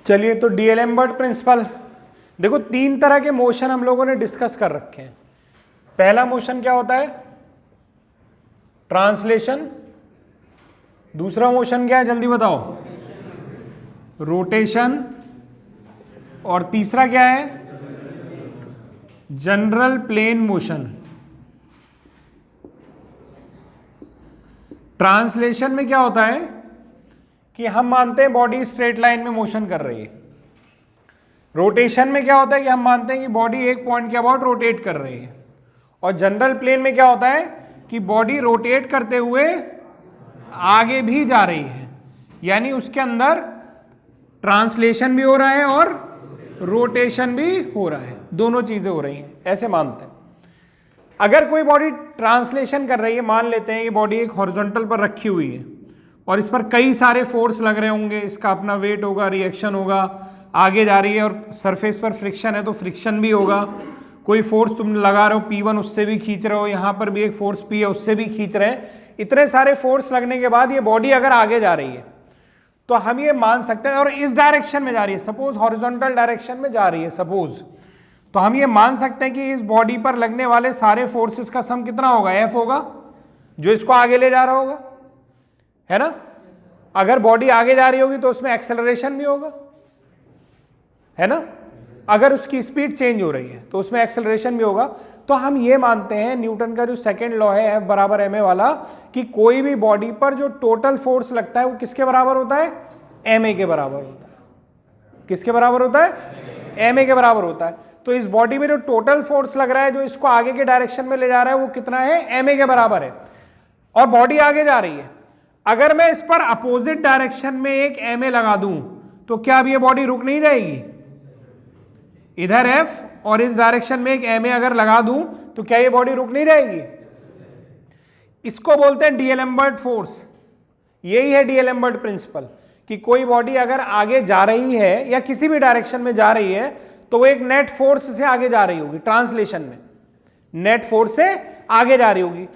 चलिए, तो D'Alembert principal, देखो 3 तरह के मोशन हम लोगों ने डिस्कस कर रखे हैं। पहला मोशन क्या होता है? ट्रांसलेशन। दूसरा मोशन क्या है, जल्दी बताओ? रोटेशन। और तीसरा क्या है? General plane motion. ट्रांसलेशन में क्या होता है कि हम मानते हैं बॉडी स्ट्रेट लाइन में मोशन कर रही है। रोटेशन में क्या होता है कि हम मानते हैं कि बॉडी एक पॉइंट के अबाउट रोटेट कर रही है। और जनरल प्लेन में क्या होता है कि बॉडी रोटेट करते हुए आगे भी जा रही है, यानी उसके अंदर ट्रांसलेशन भी हो रहा है और रोटेशन भी हो रहा है, दोनों चीजें हो रही हैं, ऐसे मानते हैं। अगर कोई बॉडी ट्रांसलेशन कर रही है, मान लेते हैं ये बॉडी एक हॉरिजॉन्टल पर रखी हुई है और इस पर कई सारे फोर्स लग रहे होंगे, इसका अपना वेट होगा, रिएक्शन होगा, आगे जा रही है और सरफेस पर फ्रिक्शन है तो फ्रिक्शन भी होगा। कोई फोर्स तुम लगा रहे हो P1, उससे भी खींच रहे हो, यहां पर भी एक फोर्स P है, उससे भी खींच रहे हैं। इतने सारे फोर्स लगने के बाद ये बॉडी अगर आगे जा रही है तो हम ये मान सकते हैं, और इस डायरेक्शन में जा रही है, सपोज हॉरिजॉन्टल डायरेक्शन में जा रही है सपोज, तो हम ये मान सकते हैं कि इस बॉडी पर लगने वाले सारे फोर्सेस का सम कितना होगा? F होगा, जो इसको आगे ले जा रहा होगा, है ना। अगर बॉडी आगे जा रही होगी तो उसमें एक्सेलरेशन भी होगा, है ना। अगर उसकी स्पीड चेंज हो रही है तो उसमें एक्सेलरेशन भी होगा। तो हम ये मानते हैं, न्यूटन का जो सेकंड लॉ है F बराबर ma वाला, कि कोई भी बॉडी पर जो टोटल फोर्स लगता है वो किसके बराबर होता है? ma के बराबर होता है। किसके बराबर होता है? ma के बराबर होता है। तो इस बॉडी में जो टोटल फोर्स लग रहा है जो इसको आगे के डायरेक्शन में ले जा रहा है वो कितना है? ma के बराबर है। और बॉडी आगे जा रही है, अगर मैं इस पर अपोजिट डायरेक्शन में एक ma लगा दूं तो क्या अब ये बॉडी रुक नहीं जाएगी? इधर F और इस डायरेक्शन में एक ma अगर लगा दूं तो क्या ये बॉडी रुक नहीं जाएगी? इसको बोलते हैं डीएलेम्बर्ट फोर्स। यही है डीएलेम्बर्ट प्रिंसिपल, कि कोई बॉडी अगर आगे जा रही है या किसी भी डायरेक्शन में जा रही है तो वो एक नेट फोर्स से आगे जा रही होगी। ट्रांसलेशन में नेट फोर्स से आगे जा रही होगी,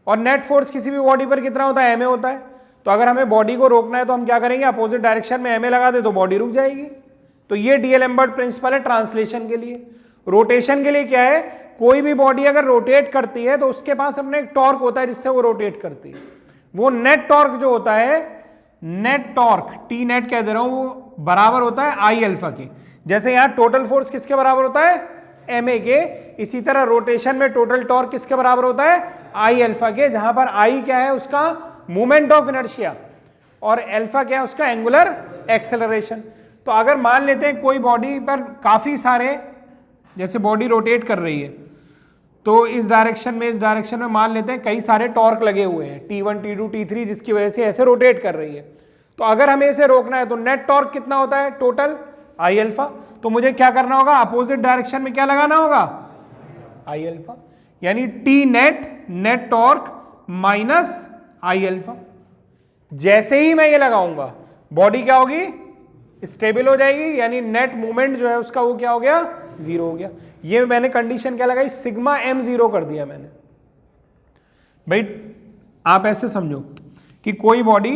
और नेट फोर्स किसी भी बॉडी पर कितना होता है? ma होता है। तो अगर हमें बॉडी को रोकना है तो हम क्या करेंगे? अपोजिट डायरेक्शन में ma लगा दे तो बॉडी रुक जाएगी। तो ये डीएलेम्बर्ट प्रिंसिपल है ट्रांसलेशन के लिए। रोटेशन के लिए क्या है? कोई भी बॉडी अगर रोटेट करती है तो उसके पास अपना एक टॉर्क होता है जिससे वो रोटेट करती है। वो नेट टॉर्क जो होता है, नेट टॉर्क, टी नेट कह दे रहा हूं, वो बराबर होता है आई अल्फा के। जैसे यहां टोटल फोर्स किसके बराबर होता है? ma के। इसी तरह रोटेशन में टोटल टॉर्क किसके बराबर होता है? आई अल्फा के, जहां पर आई क्या है? उसका मोमेंट ऑफ इनर्शिया, और अल्फा क्या है? उसका एंगुलर एक्सेलरेशन। तो अगर मान लेते हैं कोई बॉडी पर काफी सारे, जैसे बॉडी रोटेट कर रही है तो इस डायरेक्शन में, इस डायरेक्शन में मान लेते हैं कई सारे टॉर्क लगे हुए हैं, T1, T2, T3, जिसकी वजह से ऐसे रोटेट कर रही है। तो अगर हमें इसे रोकना है तो नेट टॉर्क कितना होता है? Total I alpha. तो मुझे क्या करना होगा? अपोजिट डायरेक्शन में क्या लगाना होगा? आई अल्फा, यानी T net, net torque minus आई अल्फा। जैसे ही मैं ये लगाऊंगा बॉडी क्या होगी? स्टेबल हो जाएगी, यानी नेट मूवमेंट जो है उसका वो क्या हो गया? 0 हो गया। ये मैंने कंडीशन क्या लगाई? सिग्मा m 0 कर दिया मैंने। भाई आप ऐसे समझो कि कोई बॉडी,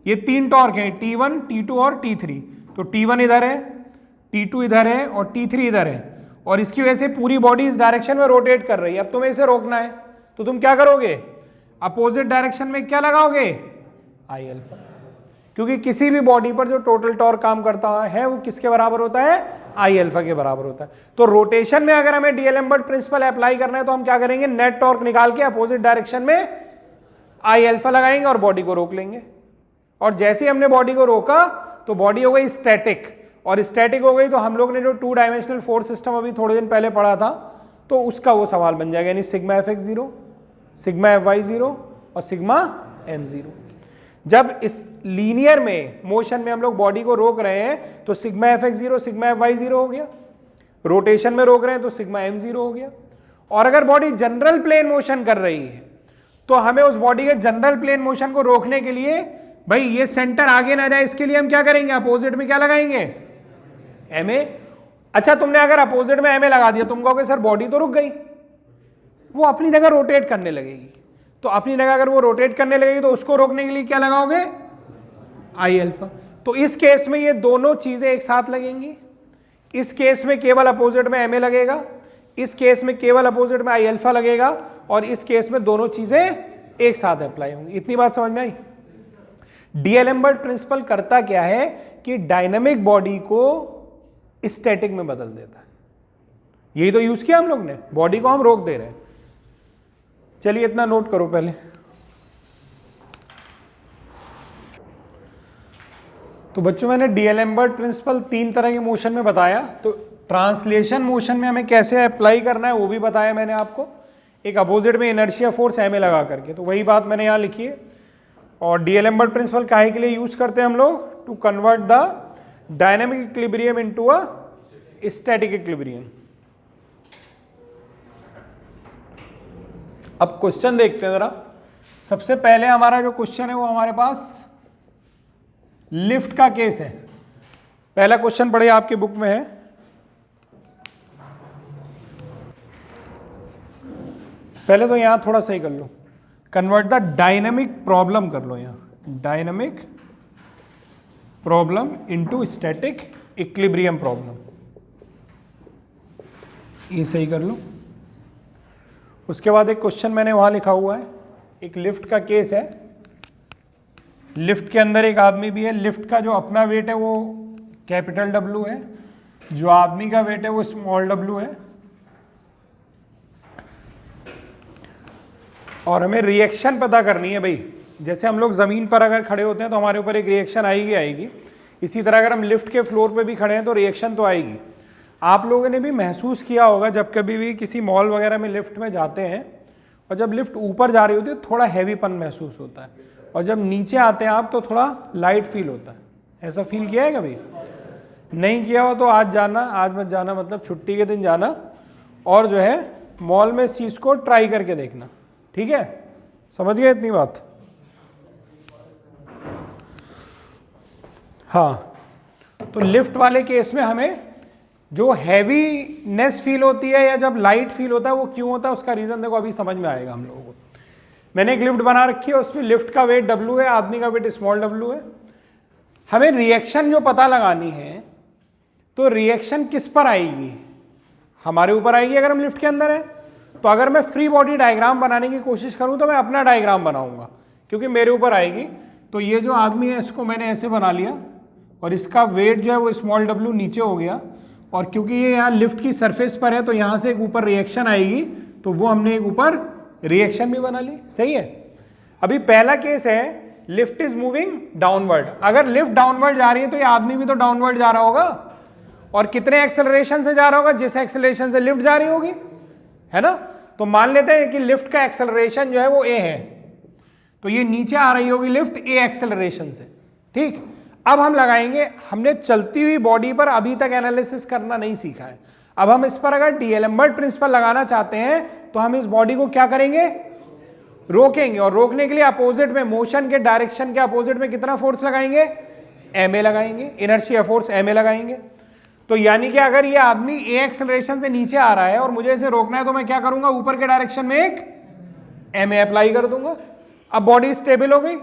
ये 3 टॉर्क है, T1, T2 और T3। तो T1 इधर है, T2 इधर है और T3 इधर है, और इसकी वजह से पूरी बॉडी इस डायरेक्शन में रोटेट कर रही है। अब तुम्हें इसे रोकना है तो तुम क्या करोगे? अपोजिट डायरेक्शन में क्या लगाओगे? आई अल्फा। क्योंकि किसी भी बॉडी पर जो टोटल टॉर्क काम करता है वो किसके बराबर होता है? आई अल्फा के बराबर होता है। तो रोटेशन में अगर हमें डीएलेम्बर्ट प्रिंसिपल अप्लाई करना है तो हम क्या करेंगे? नेट टॉर्क निकाल के अपोजिट डायरेक्शन में आई अल्फा लगाएंगे और बॉडी को रोक लेंगे। और जैसे ही हमने बॉडी को रोका तो बॉडी हो गई स्टैटिक, और स्टैटिक हो गई तो हम लोग ने जो 2 डायमेंशनल फोर्स सिस्टम अभी थोड़े दिन पहले पढ़ा था तो उसका वो सवाल बन जाएगा, यानी सिग्मा fx 0, सिग्मा fy 0 और सिग्मा m 0। जब इस लीनियर में मोशन में हम लोग बॉडी को रोक रहे हैं तो सिग्मा fx 0, सिग्मा fy 0 हो गया। रोटेशन में रोक रहे हैं तो सिग्मा m 0 हो गया। और अगर बॉडी जनरल प्लेन मोशन कर रही है तो हमें उस बॉडी के जनरल प्लेन मोशन को रोकने के लिए, भाई ये सेंटर आगे ना जाए, इसके लिए हम क्या करेंगे? अपोजिट में क्या लगाएंगे? ma। अच्छा, तुमने अगर अपोजिट में ma लगा दिया, तुम कहोगे सर बॉडी तो रुक गई, वो अपनी जगह रोटेट करने लगेगी। तो अपनी जगह अगर वो रोटेट करने लगेगी तो उसको रोकने के लिए क्या लगाओगे? आई अल्फा। तो इस केस में ये दोनों चीजें एक साथ लगेंगी, इस केस में केवल अपोजिट में एम ए लगेगा, इस केस में केवल अपोजिट में आई अल्फा लगेगा, और इस केस में दोनों चीजें एक साथ अप्लाई होंगी। इतनी बात समझ में आई? डीएलेम्बर्ट प्रिंसिपल करता क्या है कि डायनामिक बॉडी को स्टैटिक में बदल देता है। यही तो यूज किया हम लोग ने, बॉडी को हम रोक दे रहे हैं। चलिए इतना नोट करो पहले। तो बच्चों मैंने डीएलेम्बर्ट प्रिंसिपल 3 तरह के मोशन में बताया। तो ट्रांसलेशन मोशन में हमें कैसे अप्लाई करना है वो भी बताया मैंने आपको, एक अपोजिट में इनर्शिया फोर्स एम ए लगा करके। तो वही बात मैंने यहाँ लिखी है। और डीएलेम्बर्ट प्रिंसिपल काहे के लिए यूज करते हैं हम लोग? To convert the dynamic equilibrium into a static equilibrium. अब क्वेश्चन देखते हैं जरा। सबसे पहले हमारा जो क्वेश्चन है वो हमारे पास लिफ्ट का केस है। पहला क्वेश्चन पढ़े आपकी बुक में है, पहले तो यहां थोड़ा सही कर लो, कन्वर्ट द डायनेमिक प्रॉब्लम कर लो, यहां dynamic problem into static equilibrium problem, ये सही कर लो। उसके बाद एक क्वेश्चन मैंने वहां लिखा हुआ है, एक लिफ्ट का केस है। लिफ्ट के अंदर एक आदमी भी है, लिफ्ट का जो अपना वेट है वो कैपिटल डब्ल्यू है, जो आदमी का वेट है वो स्मॉल डब्ल्यू है, और हमें रिएक्शन पता करनी है भाई। जैसे हम लोग ज़मीन पर अगर खड़े होते हैं तो हमारे ऊपर एक रिएक्शन आएगी, इसी तरह अगर हम लिफ्ट के फ्लोर पे भी खड़े हैं तो रिएक्शन तो आएगी। आप लोगों ने भी महसूस किया होगा जब कभी भी किसी मॉल वगैरह में लिफ्ट में जाते हैं और जब लिफ्ट ऊपर जा रही होती है तो थोड़ा हैवीपन महसूस होता है, और जब नीचे आते हैं आप तो थोड़ा लाइट फील होता है। ऐसा फील किया है कभी? नहीं किया हो तो आज जाना, आज मत जाना, मतलब छुट्टी के दिन जाना, और जो है मॉल में इस चीज़ को ट्राई करके देखना, ठीक है? समझ गए इतनी बात? हाँ, तो लिफ्ट वाले केस में हमें जो हैवीनेस फील होती है या जब लाइट फील होता है वो क्यों होता है, उसका रीज़न देखो अभी समझ में आएगा हम लोगों को। मैंने एक लिफ्ट बना रखी है, उसमें लिफ्ट का वेट W है, आदमी का वेट स्मॉल w है। हमें रिएक्शन जो पता लगानी है, तो रिएक्शन किस पर आएगी? हमारे ऊपर आएगी अगर हम लिफ्ट के अंदर हैं। तो अगर मैं फ्री बॉडी डायग्राम बनाने की कोशिश करूं तो मैं अपना डायग्राम बनाऊंगा, क्योंकि मेरे ऊपर आएगी। तो ये जो आदमी है इसको मैंने ऐसे बना लिया, और इसका वेट जो है वो स्मॉल w नीचे हो गया, और क्योंकि ये यहाँ लिफ्ट की सरफेस पर है तो यहाँ से एक ऊपर रिएक्शन आएगी, तो वो हमने एक ऊपर रिएक्शन भी बना ली। सही है। अभी पहला केस है लिफ्ट इज मूविंग डाउनवर्ड। अगर लिफ्ट डाउनवर्ड जा रही है तो ये आदमी भी तो डाउनवर्ड जा रहा होगा, और कितने एक्सेलरेशन से जा रहा होगा? जिस एक्सेलरेशन से लिफ्ट जा रही होगी, है ना? तो मान लेते हैं कि लिफ्ट का एक्सेलरेशन जो है वो a है, तो ये नीचे आ रही होगी लिफ्ट a एक्सेलरेशन से। ठीक, अब हम लगाएंगे, हमने चलती हुई बॉडी पर अभी तक एनालिसिस करना नहीं सीखा है। अब हम इस पर अगर डीएलेम्बर्ट प्रिंसिपल लगाना चाहते हैं तो हम इस बॉडी को क्या करेंगे? रोकेंगे, और रोकने के लिए अपोजिट में, मोशन के डायरेक्शन के अपोजिट में कितना फोर्स लगाएंगे? एम ए लगाएंगे, इनर्शिया फोर्स एम ए लगाएंगे। तो यानी कि अगर ये आदमी ए एक्सेलरेशन से नीचे आ रहा है और मुझे इसे रोकना है तो मैं क्या करूंगा? ऊपर के डायरेक्शन में एक एम ए अप्लाई कर दूंगा। अब बॉडी स्टेबल हो गई।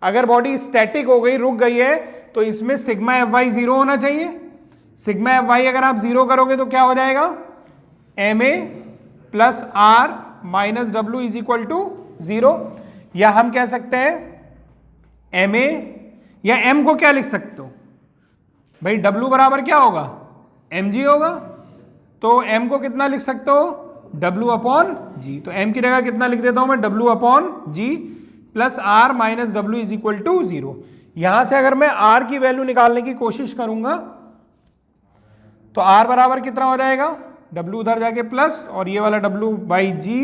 अगर बॉडी स्टैटिक हो गई, रुक गई है, तो इसमें सिग्मा एफ वाई 0 होना चाहिए। सिग्मा एफ वाई अगर आप 0 करोगे तो क्या हो जाएगा? M a plus R minus W is equal to 0। या हम कह सकते हैं एम ए, या एम को क्या लिख सकते हो भाई? डब्ल्यू बराबर क्या होगा? एम जी होगा। तो एम को कितना लिख सकते हो? W upon g. तो एम की जगह कितना लिख देता हूं मैं? W upon g plus R minus W is equal to 0। यहां से अगर मैं आर की वैल्यू निकालने की कोशिश करूंगा तो आर बराबर कितना हो जाएगा? डब्ल्यू उधर जाके प्लस, और ये वाला W by g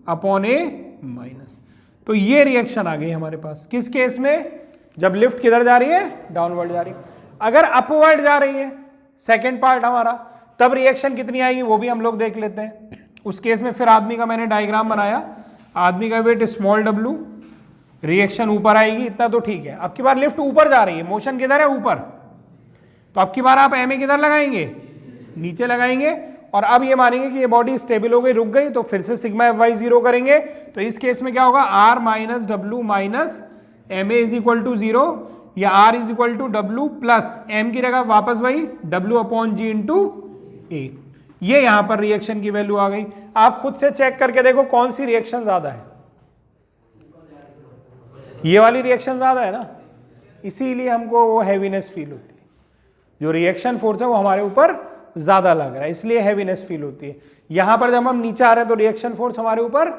upon a minus. तो ये रिएक्शन आ गई हमारे पास। किस केस में? जब लिफ्ट किधर जा रही है? डाउनवर्ड जा रही है। अगर अपवर्ड जा रही है, सेकेंड पार्ट हमारा, तब रिएक्शन कितनी आएगी वो भी हम लोग देख लेते हैं। उस केस में फिर आदमी का मैंने डायग्राम बनाया, आदमी का वेट स्मॉल डब्ल्यू, रिएक्शन ऊपर आएगी, इतना तो ठीक है। अब की बार लिफ्ट ऊपर जा रही है, मोशन किधर है? ऊपर। तो अब की बार आप एम ए किधर लगाएंगे? नीचे लगाएंगे। और अब ये मानेंगे कि ये बॉडी स्टेबल हो गई, रुक गई, तो फिर से सिग्मा एफ वाई 0 करेंगे। तो इस केस में क्या होगा? R minus W minus M a is equal to 0। या R is equal to W plus M की जगह वापस वही W upon G into a. ये यहां पर रिएक्शन की वैल्यू आ गई। आप खुद से चेक करके देखो कौन सी रिएक्शन ज्यादा है। ये वाली रिएक्शन ज्यादा है ना, इसीलिए हमको वो हैवीनेस फील होती है। जो रिएक्शन फोर्स है वो हमारे ऊपर ज्यादा लग रहा है, इसलिए हैवीनेस फील होती है। यहां पर जब हम नीचे आ रहे हैं तो रिएक्शन फोर्स हमारे ऊपर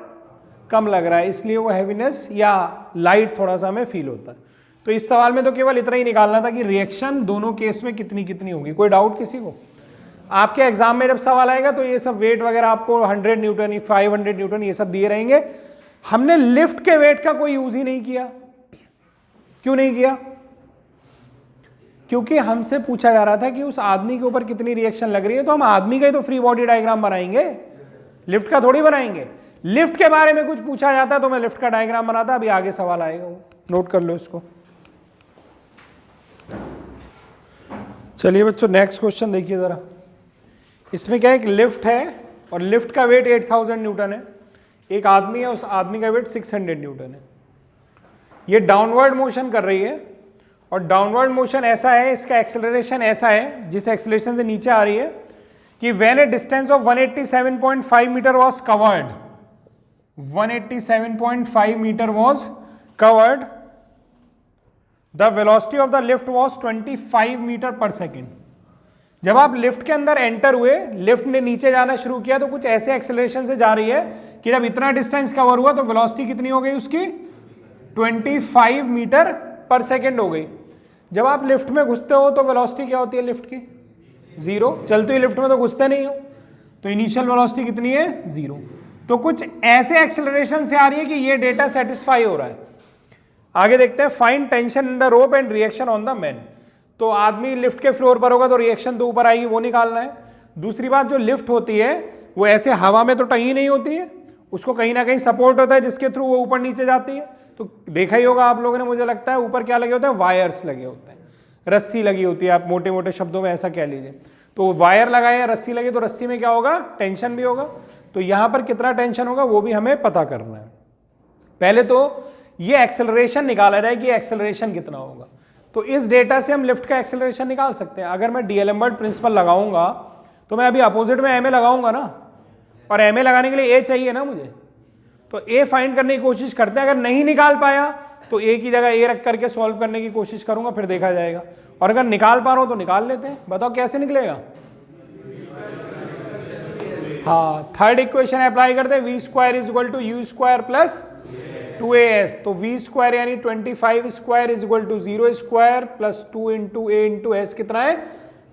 कम लग रहा है, इसलिए वो हैवीनेस या लाइट थोड़ा सा हमें फील होता है। तो इस सवाल में तो केवल इतना ही निकालना था कि रिएक्शन दोनों केस में कितनी कितनी होगी। कोई डाउट किसी को? आपके एग्जाम में जब सवाल आएगा तो ये सब वेट वगैरह आपको 100 न्यूटन 500 न्यूटन ये सब दिए रहेंगे। हमने लिफ्ट के वेट का कोई यूज ही नहीं किया। क्यों नहीं किया? क्योंकि हमसे पूछा जा रहा था कि उस आदमी के ऊपर कितनी रिएक्शन लग रही है, तो हम आदमी का ही तो फ्री बॉडी डायग्राम बनाएंगे, लिफ्ट का थोड़ी बनाएंगे। लिफ्ट के बारे में कुछ पूछा जाता तो मैं लिफ्ट का डायग्राम बनाता। अभी आगे सवाल आएगा, वो नोट कर लो इसको। चलिए बच्चों नेक्स्ट क्वेश्चन देखिए जरा। इसमें क्या है, एक लिफ्ट है और लिफ्ट का वेट 8000 न्यूटन है। एक आदमी है, उस आदमी का वेट 600 न्यूटन है। ये डाउनवर्ड मोशन कर रही है और डाउनवर्ड मोशन ऐसा है, इसका एक्सेलरेशन ऐसा है, जिस एक्सेलरेशन से नीचे आ रही है कि when a distance of 187.5 meter was covered, 187.5 meter was covered, the velocity of the lift was 25 meter per second. जब आप लिफ्ट के अंदर एंटर हुए, लिफ्ट ने नीचे जाना शुरू किया तो कुछ ऐसे एक्सेलरेशन से जा रही है कि जब इतना डिस्टेंस कवर हुआ तो वेलोसिटी कितनी हो गई उसकी? 25 मीटर पर सेकेंड हो गई। जब आप लिफ्ट में घुसते हो तो वेलोसिटी क्या होती है लिफ्ट की? 0। चलती हुई लिफ्ट में तो घुसते नहीं हो, तो इनिशियल वेलोसिटी कितनी है? 0। तो कुछ ऐसे एक्सेलरेशन से आ रही है कि ये डेटा सेटिस्फाई हो रहा है। आगे देखते हैं, find tension in the rope and reaction on the man. तो आदमी लिफ्ट के फ्लोर पर होगा तो रिएक्शन तो ऊपर आएगी, वो निकालना है। दूसरी बात, जो लिफ्ट होती है वो ऐसे हवा में तो टंगी नहीं होती है, उसको कहीं ना कहीं सपोर्ट होता है जिसके थ्रू वो ऊपर नीचे जाती है। तो देखा ही होगा आप लोगों ने, मुझे लगता है ऊपर क्या लगे होते हैं? वायर्स लगे होते हैं, रस्सी लगी होती है, आप मोटे मोटे शब्दों में ऐसा कह लीजिए। तो वायर लगाए या रस्सी लगे तो रस्सी में क्या होगा? टेंशन भी होगा। तो यहां पर कितना टेंशन होगा वो भी हमें पता करना है। पहले तो ये एक्सेलरेशन निकाला जाए कि एक्सेलरेशन कितना होगा। तो इस डेटा से हम लिफ्ट का एक्सेलरेशन निकाल सकते हैं। अगर मैं डीएलेम्बर्ट प्रिंसिपल लगाऊंगा तो मैं अभी अपोजिट में एमए लगाऊंगा ना, और एमए लगाने के लिए ए चाहिए ना मुझे, तो ए फाइंड करने की कोशिश करते हैं। अगर नहीं निकाल पाया तो ए की जगह ए रख करके सॉल्व करने की कोशिश करूंगा, फिर देखा जाएगा। और अगर निकाल पा रहा हूं तो निकाल लेते हैं। बताओ कैसे निकलेगा? हाँ, थर्ड इक्वेशन अप्लाई करते हैं, v square is equal to u square plus 2as। तो v स्क्वायर यानी 25 square is equal to 0 square plus 2 into a into s कितना है?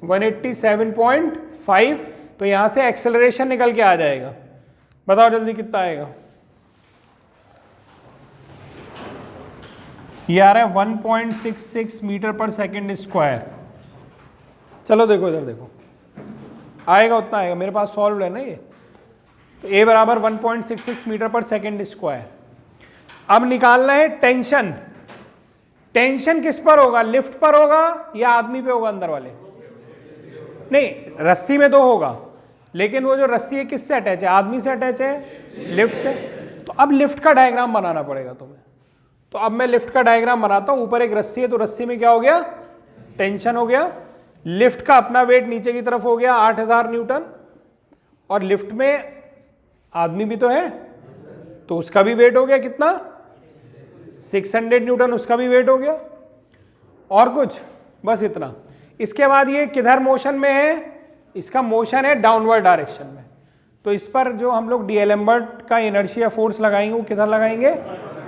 187.5। तो यहां से एक्सेलरेशन निकल के आ जाएगा। बताओ जल्दी कितना आएगा? ये आ रहा है 1.66 मीटर पर सेकेंड स्क्वायर। चलो देखो इधर देखो, आएगा उतना आएगा, मेरे पास सॉल्व है ना ये। तो a बराबर 1.66 मीटर पर सेकेंड स्क्वायर। अब निकालना है टेंशन। टेंशन किस पर होगा? लिफ्ट पर होगा या आदमी पे होगा? अंदर वाले नहीं, रस्सी में तो होगा, लेकिन वो जो रस्सी है किससे अटैच है? आदमी से अटैच है, लिफ्ट से। तो अब लिफ्ट का डायग्राम बनाना पड़ेगा तुम्हें। तो अब मैं लिफ्ट का डायग्राम बनाता हूं। ऊपर एक रस्सी है तो रस्सी में क्या हो गया? टेंशन हो गया। लिफ्ट का अपना वेट नीचे की तरफ हो गया 8000 न्यूटन, और लिफ्ट में आदमी भी तो है तो उसका भी वेट हो गया कितना? 600 न्यूटन, उसका भी वेट हो गया। और कुछ? बस इतना। इसके बाद ये किधर मोशन में है? इसका मोशन है डाउनवर्ड डायरेक्शन में। तो इस पर जो हम लोग डीएलेम्बर्ट का इनर्शिया फोर्स लगाएंगे वो किधर लगाएंगे?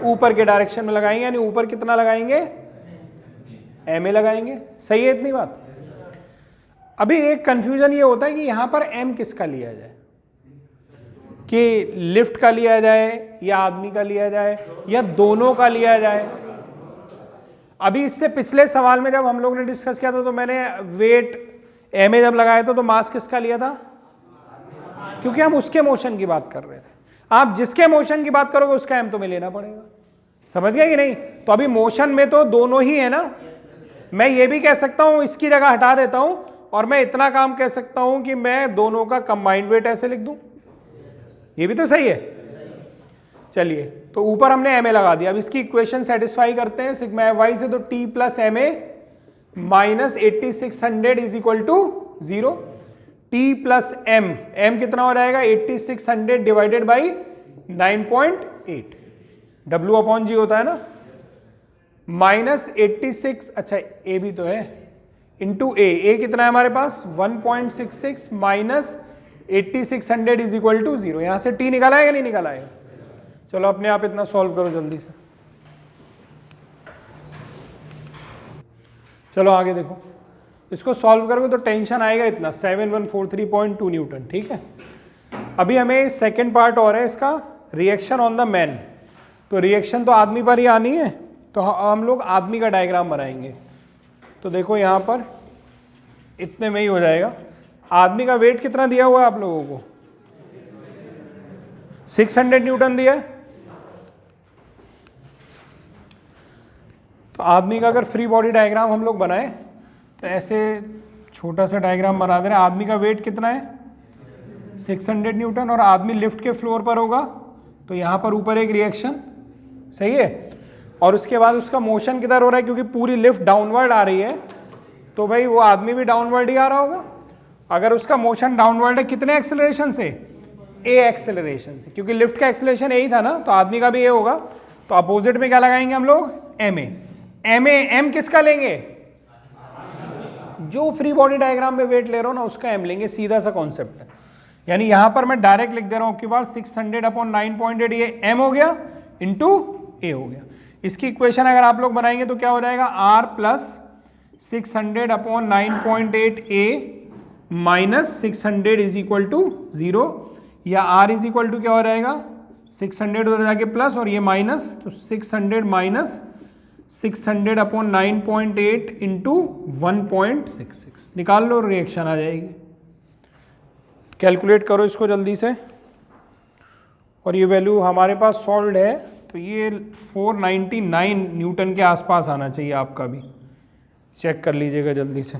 ऊपर के डायरेक्शन में लगाएंगे। यानी ऊपर कितना लगाएंगे? एम ए लगाएंगे। सही है इतनी बात? अभी एक कंफ्यूजन ये होता है कि यहां पर एम किसका लिया जाए, कि लिफ्ट का लिया जाए या आदमी का लिया जाए या दोनों का लिया जाए। अभी इससे पिछले सवाल में जब हम लोग ने डिस्कस किया था तो मैंने वेट एम ए जब लगाया था तो मास किसका लिया था? क्योंकि हम उसके मोशन की बात कर रहे थे। आप जिसके मोशन की बात करोगे उसका एम तुम्हें लेना पड़ेगा। समझ गए कि नहीं? तो अभी मोशन में तो दोनों ही है ना। मैं ये भी कह सकता हूं इसकी जगह हटा देता हूं, और मैं इतना काम कह सकता हूं कि मैं दोनों का कंबाइंड वेट ऐसे लिख दूं। ये भी तो सही है। चलिए, तो ऊपर हमने एम ए लगा दिया। अब इसकी इक्वेशन सेटिस्फाई करते हैं सिग्मा एफ वाई से, तो T plus M a minus 8600 is equal to 0। T plus M, M कितना हो जाएगा 8600 divided by 9.8, W upon g होता है ना, माइनस 86, अच्छा ए भी तो है, इंटू ए कितना है हमारे पास 1.66 माइनस 8600 इज इक्वल टू 0। यहां से टी निकाला है या नहीं निकाला है? चलो अपने आप इतना सॉल्व करो जल्दी से। चलो आगे देखो, इसको सॉल्व करोगे तो टेंशन आएगा इतना 7143.2 न्यूटन। ठीक है, अभी हमें सेकंड पार्ट और है इसका, रिएक्शन ऑन द मैन। तो रिएक्शन तो आदमी पर ही आनी है, तो हम लोग आदमी का डायग्राम बनाएंगे। तो देखो यहाँ पर इतने में ही हो जाएगा। आदमी का वेट कितना दिया हुआ है आप लोगों को? 600 न्यूटन दिया है। तो आदमी का अगर फ्री बॉडी डायग्राम हम लोग बनाए तो ऐसे छोटा सा डायग्राम बना दे रहे हैं। आदमी का वेट कितना है 600 न्यूटन, और आदमी लिफ्ट के फ्लोर पर होगा, तो यहाँ पर ऊपर एक रिएक्शन, सही है। और उसके बाद उसका मोशन किधर हो रहा है, क्योंकि पूरी लिफ्ट डाउनवर्ड आ रही है, तो भाई वो आदमी भी डाउनवर्ड ही आ रहा होगा। अगर उसका मोशन डाउनवर्ड है कितने एक्सेलरेशन से? ए एक्सेलरेशन से, क्योंकि लिफ्ट का एक्सेलरेशन ए ही था ना, तो आदमी का भी ए होगा। तो अपोजिट में क्या लगाएंगे हम लोग? M A. एम किसका लेंगे? जो फ्री बॉडी डायग्राम में वेट ले रहा हो ना उसका एम लेंगे, सीधा सा कॉन्सेप्ट है। यानी यहां पर मैं डायरेक्ट लिख दे रहा हूं आपके पास 600 अपॉन 9.8, ये एम हो गया इंटू ए हो गया। इसकी इक्वेशन अगर आप लोग बनाएंगे तो क्या हो जाएगा? R plus 600 upon 9.8 a minus 600 is equal to 0, या आर इज इक्वल टू क्या हो जाएगा 600 उधर जाके प्लस और ये माइनस, तो 600 माइनस 600 अपॉन 9.8 इंटू 1.66। निकाल लो, रिएक्शन आ जाएगी। कैलकुलेट करो इसको जल्दी से, और ये वैल्यू हमारे पास सॉल्व है, तो ये 499 न्यूटन के आसपास आना चाहिए आपका भी। चेक कर लीजिएगा जल्दी से।